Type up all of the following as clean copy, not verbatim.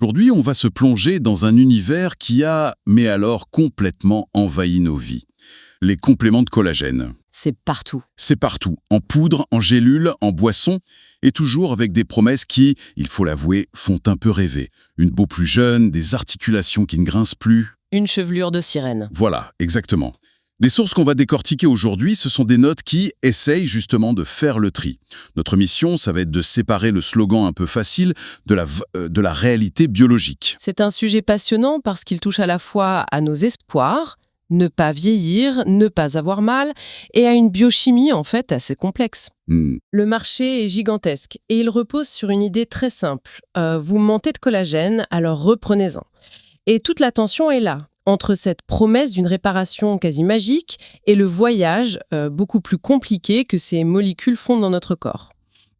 Aujourd'hui, on va se plonger dans un univers qui a, mais alors complètement envahi nos vies. Les compléments de collagène. C'est partout. C'est partout, en poudre, en gélule, en boisson, et toujours avec des promesses qui, il faut l'avouer, font un peu rêver. Une peau plus jeune, des articulations qui ne grincent plus. Une chevelure de sirène. Voilà, exactement. Les sources qu'on va décortiquer aujourd'hui, ce sont des notes qui essayent justement de faire le tri. Notre mission, ça va être de séparer le slogan un peu facile de la réalité biologique. C'est un sujet passionnant parce qu'il touche à la fois à nos espoirs, ne pas vieillir, ne pas avoir mal, et à une biochimie en fait assez complexe. Le marché est gigantesque et il repose sur une idée très simple. Vous manquez de collagène, alors reprenez-en. Et toute la tension est là, entre cette promesse d'une réparation quasi magique et le voyage beaucoup plus compliqué que ces molécules font dans notre corps.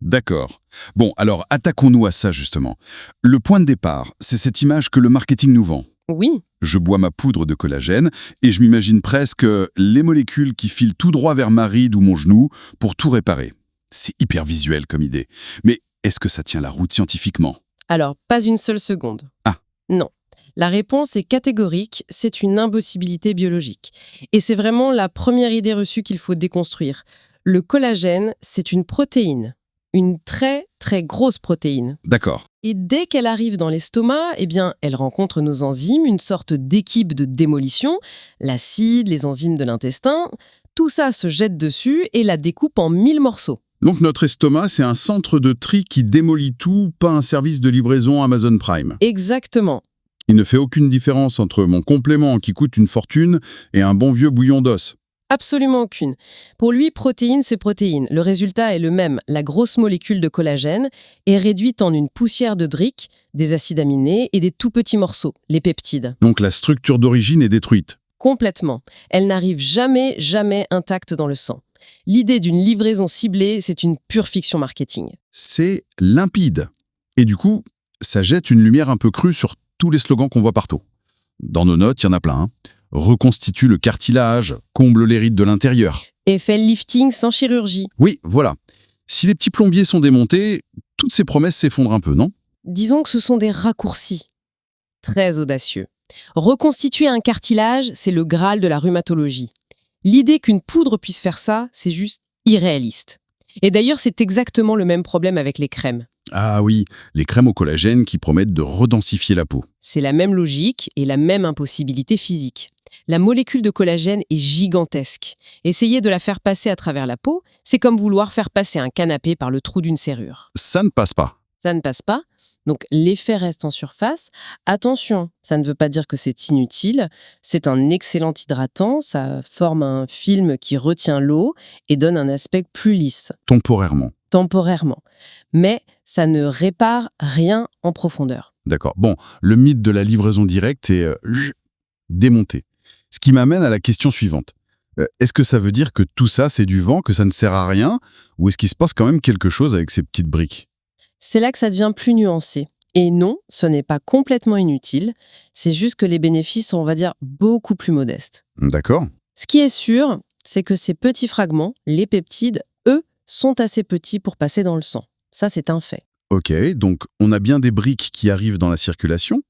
D'accord. Bon, alors attaquons-nous à ça justement. Le point de départ, c'est cette image que le marketing nous vend. Oui, Je bois ma poudre de collagène et je m'imagine presque les molécules qui filent tout droit vers ma ride ou mon genou pour tout réparer. C'est hyper visuel comme idée. Mais est-ce que ça tient la route scientifiquement? alors pas une seule seconde. Ah. Non. La réponse est catégorique, c'est une impossibilité biologique. Et c'est vraiment la première idée reçue qu'il faut déconstruire. Le collagène, c'est une protéine. Une très, très grosse protéine. D'accord. Et dès qu'elle arrive dans l'estomac, eh bien, elle rencontre nos enzymes, une sorte d'équipe de démolition, l'acide, les enzymes de l'intestin. Tout ça se jette dessus et la découpe en 1000 morceaux. Donc notre estomac, c'est un centre de tri qui démolit tout, pas un service de livraison Amazon Prime. Exactement. Il ne fait aucune différence entre mon complément qui coûte une fortune et un bon vieux bouillon d'os. Absolument aucune. Pour lui, protéine, c'est protéine. Le résultat est le même. La grosse molécule de collagène est réduite en une poussière de Drake, des acides aminés et des tout petits morceaux, les peptides. Donc la structure d'origine est détruite. Complètement. Elle n'arrive jamais, jamais intacte dans le sang. L'idée d'une livraison ciblée, c'est une pure fiction marketing. C'est limpide. Et du coup, ça jette une lumière un peu crue sur tous les slogans qu'on voit partout. Dans nos notes, il y en a plein. Reconstitue le cartilage, comble les rides de l'intérieur. Et fait le lifting sans chirurgie. Oui, voilà. Si les petits plombiers sont démontés, toutes ces promesses s'effondrent un peu, non? Disons que ce sont des raccourcis. Très audacieux. Reconstituer un cartilage, c'est le Graal de la rhumatologie. L'idée qu'une poudre puisse faire ça, c'est juste irréaliste. Et d'ailleurs, c'est exactement le même problème avec les crèmes. Ah oui, les crèmes au collagène qui promettent de redensifier la peau. C'est la même logique et la même impossibilité physique. La molécule de collagène est gigantesque. Essayer de la faire passer à travers la peau, c'est comme vouloir faire passer un canapé par le trou d'une serrure. Ça ne passe pas. Ça ne passe pas, donc l'effet reste en surface. Attention, ça ne veut pas dire que c'est inutile. C'est un excellent hydratant, ça forme un film qui retient l'eau et donne un aspect plus lisse, Temporairement. temporairement. Mais ça ne répare rien en profondeur. D'accord. Bon, le mythe de la livraison directe est démonté. Ce qui m'amène à la question suivante. Est-ce que ça veut dire que tout ça, c'est du vent, que ça ne sert à rien? Ou est-ce qu'il se passe quand même quelque chose avec ces petites briques? C'est là que ça devient plus nuancé. Et non, ce n'est pas complètement inutile, c'est juste que les bénéfices sont, on va dire, beaucoup plus modestes. D'accord. Ce qui est sûr, c'est que ces petits fragments, les peptides, eux, sont assez petits pour passer dans le sang. Ça, c'est un fait. Ok, donc on a bien des briques qui arrivent dans la circulation.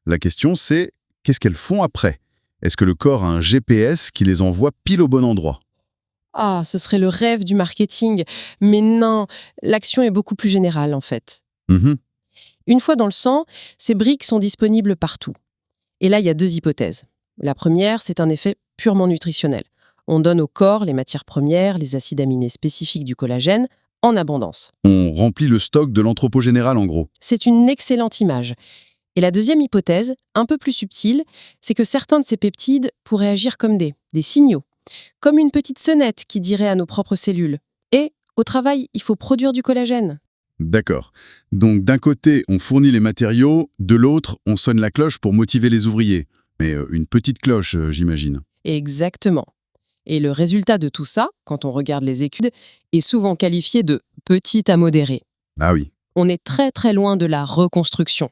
La question c'est, qu'est-ce qu'elles font après? Est-ce que le corps a un GPS qui les envoie pile au bon endroit? Ah, ce serait le rêve du marketing. Mais non, l'action est beaucoup plus générale, en fait. Mhm. Une fois dans le sang, ces briques sont disponibles partout. Et là, il y a deux hypothèses. La première, c'est un effet purement nutritionnel. On donne au corps les matières premières, les acides aminés spécifiques du collagène, en abondance. On remplit le stock de l'entrepôt général en gros. C'est une excellente image. Et la deuxième hypothèse, un peu plus subtile, c'est que certains de ces peptides pourraient agir comme des signaux. Comme une petite sonnette qui dirait à nos propres cellules. Et, au travail, il faut produire du collagène. D'accord. Donc d'un côté, on fournit les matériaux, de l'autre, on sonne la cloche pour motiver les ouvriers. Mais une petite cloche, j'imagine. Exactement. Et le résultat de tout ça, quand on regarde les études, est souvent qualifié de petit à modéré. Ah oui. On est très très loin de la reconstruction.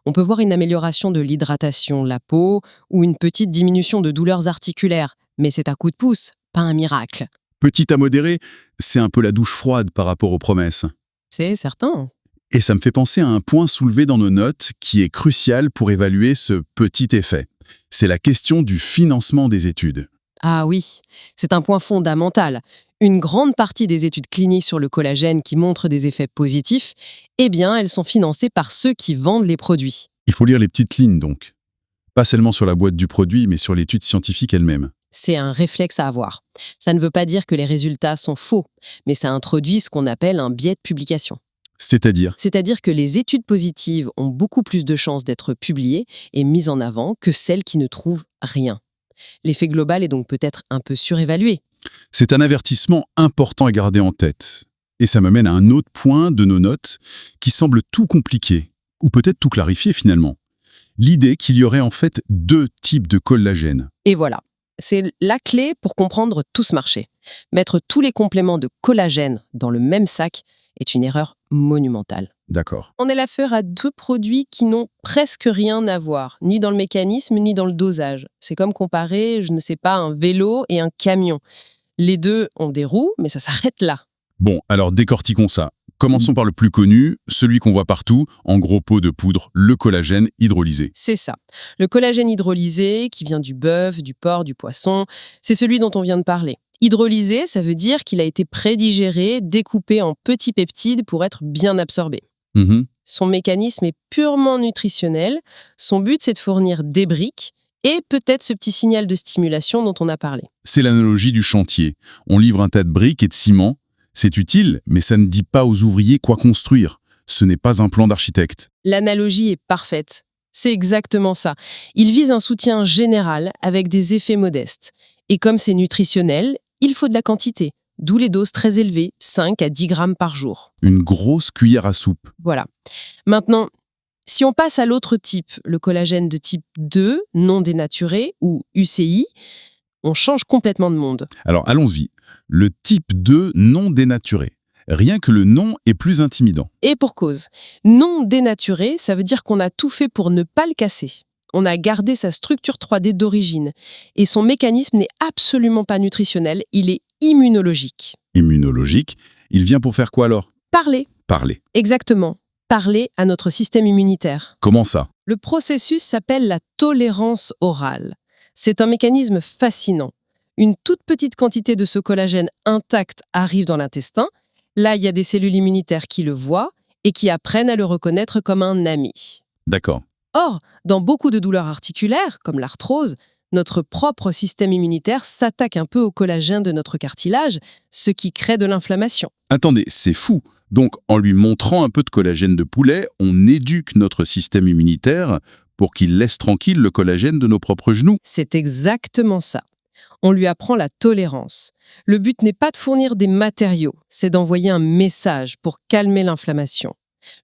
On peut voir une amélioration de l'hydratation de la peau ou une petite diminution de douleurs articulaires, mais c'est un coup de pouce, pas un miracle. Petit à modéré, c'est un peu la douche froide par rapport aux promesses. C'est certain. Et ça me fait penser à un point soulevé dans nos notes qui est crucial pour évaluer ce petit effet. C'est la question du financement des études. Ah oui, c'est un point fondamental. Une grande partie des études cliniques sur le collagène qui montrent des effets positifs, eh bien, elles sont financées par ceux qui vendent les produits. Il faut lire les petites lignes donc. Pas seulement sur la boîte du produit, mais sur l'étude scientifique elle-même. C'est un réflexe à avoir. Ça ne veut pas dire que les résultats sont faux, mais ça introduit ce qu'on appelle un biais de publication. C'est-à-dire, C'est-à-dire que les études positives ont beaucoup plus de chances d'être publiées et mises en avant que celles qui ne trouvent rien. L'effet global est donc peut-être un peu surévalué. c'est un avertissement important à garder en tête. Et ça me mène à un autre point de nos notes qui semble tout compliquer, ou peut-être tout clarifier finalement. L'idée qu'il y aurait en fait 2 types de collagène. Et voilà, c'est la clé pour comprendre tout ce marché. Mettre tous les compléments de collagène dans le même sac est une erreur monumentale. D'accord. On est l'affaire à 2 produits qui n'ont presque rien à voir, ni dans le mécanisme, ni dans le dosage. C'est comme comparer, je ne sais pas, un vélo et un camion. Les deux ont des roues, mais ça s'arrête là. Bon, alors décortiquons ça. Commençons par le plus connu, celui qu'on voit partout, en gros pot de poudre, le collagène hydrolysé. C'est ça. Le collagène hydrolysé, qui vient du bœuf, du porc, du poisson, c'est celui dont on vient de parler. Hydrolysé, ça veut dire qu'il a été prédigéré, découpé en petits peptides pour être bien absorbé. Mhm. Son mécanisme est purement nutritionnel. Son but, c'est de fournir des briques et peut-être ce petit signal de stimulation dont on a parlé. C'est l'analogie du chantier. On livre un tas de briques et de ciment. C'est utile, mais ça ne dit pas aux ouvriers quoi construire. Ce n'est pas un plan d'architecte. L'analogie est parfaite. C'est exactement ça. Il vise un soutien général avec des effets modestes. Et comme c'est nutritionnel, il faut de la quantité, d'où les doses très élevées, 5 à 10 grammes par jour. Une grosse cuillère à soupe. Voilà. Maintenant, si on passe à l'autre type, le collagène de type 2, non dénaturé, ou UCI, on change complètement de monde. Alors allons-y. Le type 2 non dénaturé. Rien que le nom est plus intimidant. Et pour cause. Non dénaturé, ça veut dire qu'on a tout fait pour ne pas le casser. On a gardé sa structure 3D d'origine. Et son mécanisme n'est absolument pas nutritionnel, il est immunologique. Immunologique, il vient pour faire quoi alors? Parler. Parler. Exactement. Parler à notre système immunitaire. Comment ça? Le processus s'appelle la tolérance orale. C'est un mécanisme fascinant. Une toute petite quantité de ce collagène intact arrive dans l'intestin. Là, il y a des cellules immunitaires qui le voient et qui apprennent à le reconnaître comme un ami. D'accord. Or, dans beaucoup de douleurs articulaires, comme l'arthrose, notre propre système immunitaire s'attaque un peu au collagène de notre cartilage, ce qui crée de l'inflammation. Attendez, c'est fou. Donc, en lui montrant un peu de collagène de poulet, on éduque notre système immunitaire pour qu'il laisse tranquille le collagène de nos propres genoux. C'est exactement ça. On lui apprend la tolérance. Le but n'est pas de fournir des matériaux, c'est d'envoyer un message pour calmer l'inflammation.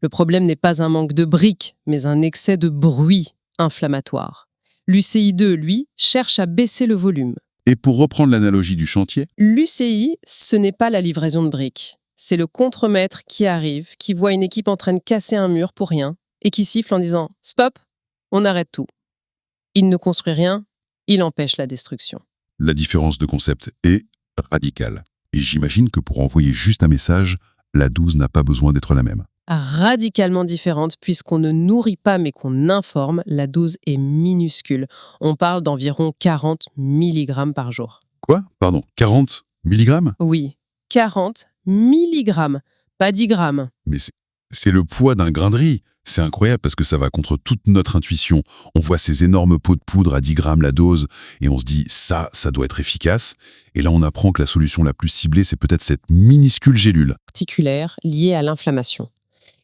Le problème n'est pas un manque de briques, mais un excès de bruit inflammatoire. L'UCI2, lui, cherche à baisser le volume. Et pour reprendre l'analogie du chantier, L'UCI, ce n'est pas la livraison de briques. C'est le contremaître qui arrive, qui voit une équipe en train de casser un mur pour rien, et qui siffle en disant « Stop, on arrête tout ». Il ne construit rien, il empêche la destruction. la différence de concept est radicale. Et j'imagine que pour envoyer juste un message, la dose n'a pas besoin d'être la même. Radicalement différente, puisqu'on ne nourrit pas mais qu'on informe, la dose est minuscule. On parle d'environ 40 mg par jour. Quoi? Pardon, 40 milligrammes? Oui, 40 mg, pas 10 grammes. Mais c'est le poids d'un grain de riz. C'est incroyable parce que ça va contre toute notre intuition. On voit ces énormes pots de poudre à 10 grammes la dose et on se dit ça doit être efficace. Et là, on apprend que la solution la plus ciblée, c'est peut-être cette minuscule gélule. Articulaire liée à l'inflammation.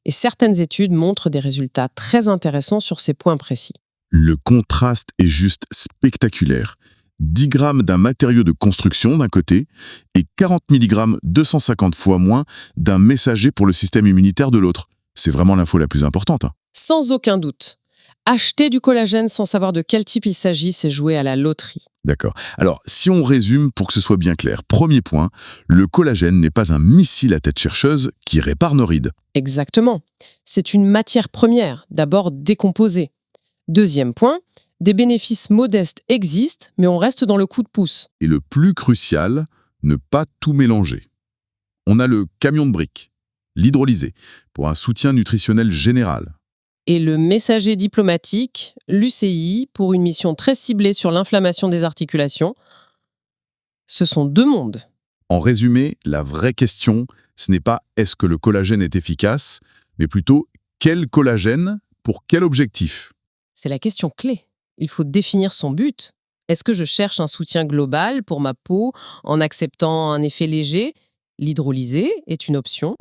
Et certaines études montrent des résultats très intéressants sur ces points précis. Le contraste est juste spectaculaire. 10 grammes d'un matériau de construction d'un côté et 40 mg 250 fois moins d'un messager pour le système immunitaire de l'autre. C'est vraiment l'info la plus importante. Sans aucun doute. Acheter du collagène sans savoir de quel type il s'agit, c'est jouer à la loterie. D'accord. Alors, si on résume pour que ce soit bien clair, premier point, le collagène n'est pas un missile à tête chercheuse qui répare nos rides. Exactement. C'est une matière première, d'abord décomposée. Deuxième point, des bénéfices modestes existent, mais on reste dans le coup de pouce. Et le plus crucial, ne pas tout mélanger. On a le camion de briques. l'hydrolysé, pour un soutien nutritionnel général. Et le messager diplomatique, l'UCI, pour une mission très ciblée sur l'inflammation des articulations. Ce sont deux mondes. En résumé, la vraie question, ce n'est pas est-ce que le collagène est efficace, mais plutôt quel collagène pour quel objectif? C'est la question clé. Il faut définir son but. Est-ce que je cherche un soutien global pour ma peau en acceptant un effet léger? L'hydrolysé est une option.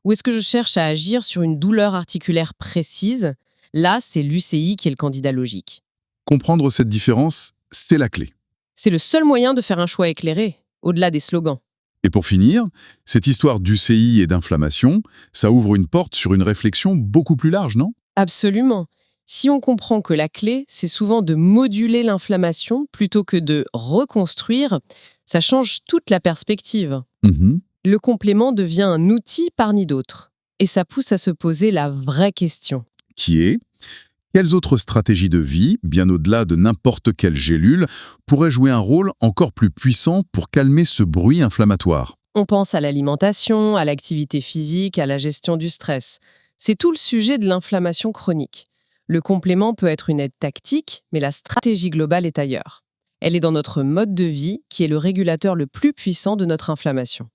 Ou est-ce que je cherche à agir sur une douleur articulaire précise? Là, c'est l'UCI qui est le candidat logique. Comprendre cette différence, c'est la clé. C'est le seul moyen de faire un choix éclairé, au-delà des slogans. Et pour finir, cette histoire d'UCI et d'inflammation, ça ouvre une porte sur une réflexion beaucoup plus large, non? Absolument. Si on comprend que la clé, c'est souvent de moduler l'inflammation plutôt que de reconstruire, ça change toute la perspective. Le complément devient un outil parmi d'autres. Et ça pousse à se poser la vraie question. Qui est, quelles autres stratégies de vie, bien au-delà de n'importe quelle gélule, pourraient jouer un rôle encore plus puissant pour calmer ce bruit inflammatoire? On pense à l'alimentation, à l'activité physique, à la gestion du stress. C'est tout le sujet de l'inflammation chronique. Le complément peut être une aide tactique, mais la stratégie globale est ailleurs. Elle est dans notre mode de vie, qui est le régulateur le plus puissant de notre inflammation.